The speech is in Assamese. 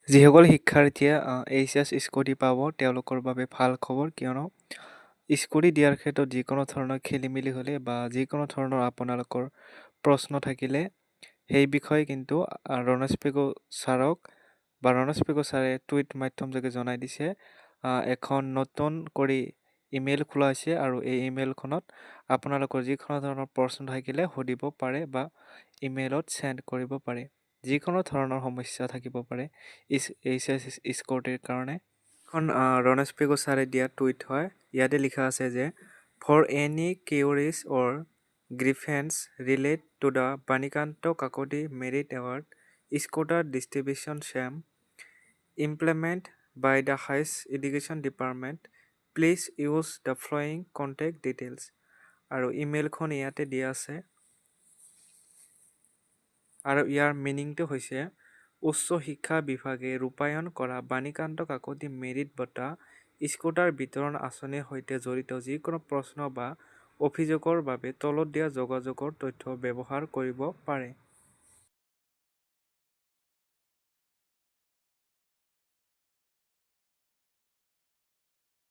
যিসকল শিক্ষাৰ্থীয়ে এইচএছ স্কুটি পাব তেওঁলোকৰ বাবে ভাল খবৰ, কিয়নো স্কুটি দিয়াৰ ক্ষেত্ৰত যিকোনো ধৰণৰ খেলিমেলি হ'লে বা যিকোনো ধৰণৰ আপোনালোকৰ প্ৰশ্ন থাকিলে সেই বিষয়ে কিন্তু ৰণেশ পেগু ছাৰক বা ৰণেশ পেগু ছাৰে টুইট মাধ্যমযোগে জনাই দিছে। এখন নতুন কৰি ইমেইল খোলা হৈছে আৰু এই ইমেইলখনত আপোনালোকৰ যিকোনো ধৰণৰ প্ৰশ্ন থাকিলে সুধিব পাৰে বা ইমেইলত চেণ্ড কৰিব পাৰে। যিকোনো ধৰণৰ সমস্যা থাকিব পাৰে এইচএছ স্কুটিৰ কাৰণে। এখন ৰণেশ পেগু ছাৰে দিয়া টুইট হয়। ইয়াতে লিখা আছে যে for any queries or grievances relate to the Banikanta Kakati merit award scooter distribution scheme implement by the highest education department please use the following contact details. আৰু ইমেইলখন ইয়াতে দিয়া আছে আৰু ইয়াৰ মিনিংটো হৈছে উচ্চ শিক্ষা বিভাগে ৰূপায়ণ কৰা বাণীকান্ত কাকতি মেৰিট বঁটা স্কুটাৰ বিতৰণ আঁচনিৰ সৈতে জড়িত যিকোনো প্ৰশ্ন বা অভিযোগৰ বাবে তলত দিয়া যোগাযোগৰ তথ্য ব্যৱহাৰ কৰিব পাৰে।